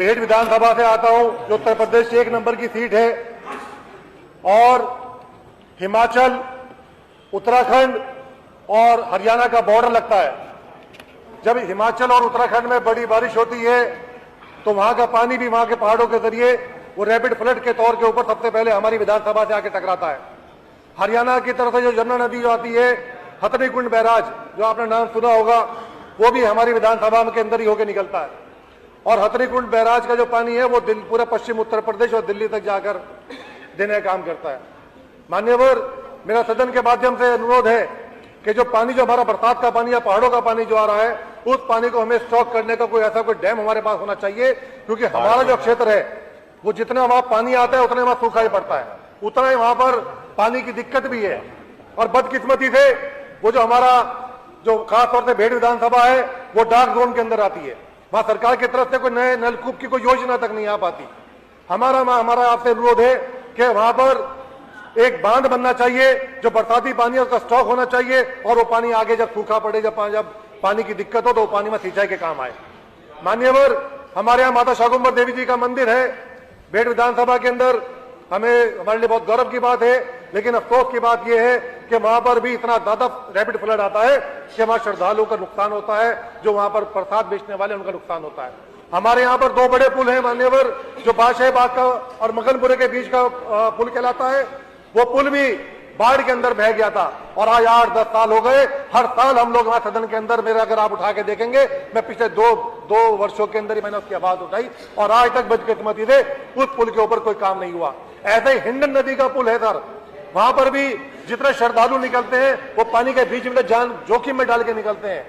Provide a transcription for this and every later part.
बेहट विधानसभा से आता हूं, जो उत्तर प्रदेश की 1 नंबर की सीट है, और हिमाचल, उत्तराखंड और हरियाणा का बॉर्डर लगता है। जब हिमाचल और उत्तराखंड में बड़ी बारिश होती है तो वहां का पानी भी वहां के पहाड़ों के जरिए वो रैपिड फ्लड के तौर के ऊपर सबसे पहले हमारी विधानसभा से आके टकराता है। हरियाणा की तरफ से जो यमुना नदी जो आती है, हथनीकुंड बैराज, जो आपने नाम सुना होगा, वो भी हमारी विधानसभा के अंदर ही होकर निकलता है। और हथनीकुंड बैराज का जो पानी है वो पूरा पश्चिम उत्तर प्रदेश और दिल्ली तक जाकर देने का काम करता है। मान्यवर, मेरा सदन के माध्यम से अनुरोध है कि जो पानी, जो हमारा बरसात का पानी या पहाड़ों का पानी जो आ रहा है, उस पानी को हमें स्टॉक करने का कोई ऐसा कोई डैम हमारे पास होना चाहिए, क्योंकि हमारा जो क्षेत्र है वो जितना वहां पानी आता है उतना वहां सूखा ही पड़ता है, उतना ही वहां पर पानी की दिक्कत भी है। और बदकिस्मती से वो जो हमारा जो खासतौर से बेहट विधानसभा है वो डार्क जोन के अंदर आती है, वहां सरकार की तरफ से कोई नए नलकूप की कोई योजना तक नहीं आ पाती। हमारा आपसे अनुरोध है कि वहां पर एक बांध बनना चाहिए, जो बरसाती पानी है उसका स्टॉक होना चाहिए, और वो पानी आगे जब सूखा पड़े, जब पानी की दिक्कत हो तो वो पानी में सिंचाई के काम आए। मान्यवर, हमारे यहाँ माता शाकुंभरी देवी जी का मंदिर है बेहट विधानसभा के अंदर, हमारे लिए बहुत गौरव की बात है, लेकिन अफसोस की बात यह है कि वहां पर भी इतना ज्यादा रैपिड फ्लड आता है कि वहां श्रद्धालुओं का नुकसान होता है, जो वहां पर प्रसाद बेचने वाले उनका नुकसान होता है। हमारे यहाँ पर 2 बड़े पुल हैं मान्यवर, जो बादशाही बाग का और मगनपुरे के बीच का पुल कहलाता है, वो पुल भी बाढ़ के अंदर बह गया था, और आज 8-10 साल हो गए। हर साल हम लोग वहां सदन के अंदर, मेरा अगर आप उठा के देखेंगे, मैं पिछले दो वर्षों के अंदर ही मैंने उसकी आवाज उठाई, और आज तक बदकिस्मती से उस पुल के ऊपर कोई काम नहीं हुआ। ऐसे ही हिंडन नदी का पुल है सर, वहां पर भी जितने श्रद्धालु निकलते हैं वो पानी के बीच में जान जोखिम में डाल के निकलते हैं।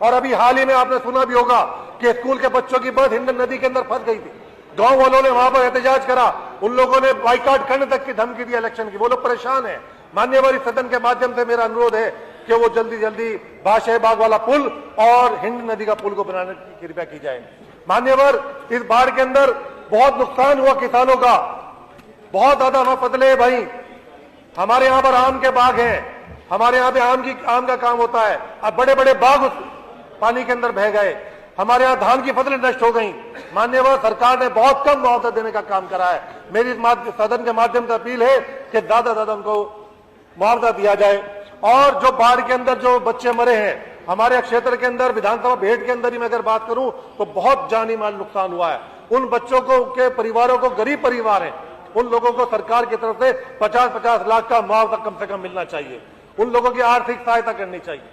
और अभी हाल ही में आपने सुना भी होगा कि स्कूल के बच्चों की बस हिंडन नदी के अंदर फंस गई थी, गांव वालों ने वहां पर एहतजाज करा, उन लोगों ने बाइकाट करने तक की धमकी दी इलेक्शन की, वो लोग परेशान है। मान्यवर, इस सदन के माध्यम से मेरा अनुरोध है कि वो जल्दी जल्दी बादशाही बाग वाला पुल और हिंड नदी का पुल को बनाने की कृपया की जाए। मान्यवर, इस बाढ़ के अंदर बहुत नुकसान हुआ किसानों का, बहुत ज्यादा वहां फसले भाई। हमारे यहाँ पर आम के बाग हैं, हमारे यहाँ पे आम का काम होता है, अब बड़े बड़े बाग उस पानी के अंदर बह गए, हमारे यहाँ धान की फसलें नष्ट हो गई। मान्यवर, सरकार ने बहुत कम मुआवजा देने का काम करा है। मेरी सदन के माध्यम से अपील है कि ज्यादा उनको मुआवजा दिया जाए। और जो बाढ़ के अंदर जो बच्चे मरे हैं, हमारे क्षेत्र के अंदर विधानसभा बेहट के अंदर ही मैं अगर बात करूं तो बहुत जानी माल नुकसान हुआ है। उन बच्चों को के परिवारों को, गरीब परिवार हैं, उन लोगों को सरकार की तरफ से 50-50 लाख का मुआवजा कम से कम मिलना चाहिए, उन लोगों की आर्थिक सहायता करनी चाहिए।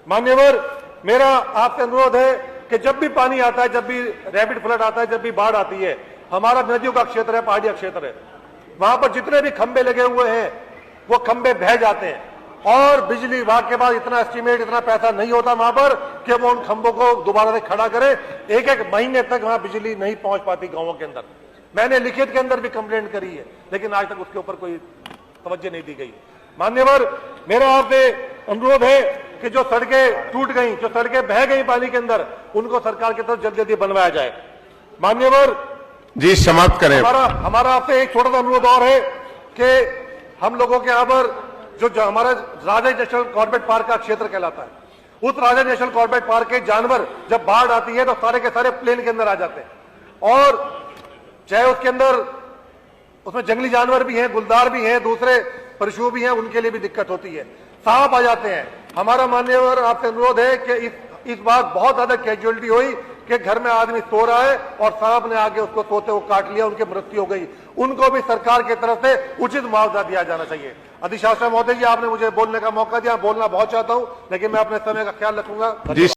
मान्यवर, मेरा आपसे अनुरोध है कि जब भी पानी आता है, जब भी रैपिड फ्लड आता है, जब भी बाढ़ आती है, हमारा नदियों का क्षेत्र है, पहाड़ी क्षेत्र है, वहां पर जितने भी खंभे लगे हुए हैं वो खंभे बह जाते हैं, और बिजली विभाग के पास इतना एस्टीमेट, इतना पैसा नहीं होता वहां पर कि वो उन खंभों को दोबारा से खड़ा करे। 1-1 महीने तक वहां बिजली नहीं पहुंच पाती गांवों के अंदर। मैंने लिखित के अंदर भी कंप्लेंट करी है, लेकिन आज तक उसके ऊपर कोई तवज्जो नहीं दी गई। मान्यवर, मेरा आपसे अनुरोध है कि जो सड़कें टूट गई, जो सड़कें बह गई पानी के अंदर, उनको सरकार की तरफ जल्दी जल्दी बनवाया जाए। मान्यवर जी, समाप्त करें। हमारा आपसे एक छोटा सा अनुरोध और है कि हम लोगों के यहाँ पर जो हमारा राजा नेशनल कॉर्बेट पार्क का क्षेत्र कहलाता है, उस राजा नेशनल कॉर्बेट पार्क के जानवर जब बाढ़ आती है तो सारे के सारे प्लेन के अंदर आ जाते हैं, और चाहे उसके अंदर उसमें जंगली जानवर भी हैं, गुलदार भी हैं, दूसरे पशु भी हैं, उनके लिए भी दिक्कत होती है, सांप आ जाते हैं। हमारा मान्यवर आपसे अनुरोध है कि इस बार बहुत ज्यादा कैजुअलिटी हुई कि घर में आदमी सो रहा है और सांप ने आके उसको सोते हुए काट लिया, उनकी मृत्यु हो गई। उनको भी सरकार की तरफ से उचित मुआवजा दिया जाना चाहिए। अधिशासन महोदय जी, आपने मुझे बोलने का मौका दिया, बोलना बहुत चाहता हूं, लेकिन मैं अपने समय का ख्याल रखूंगा।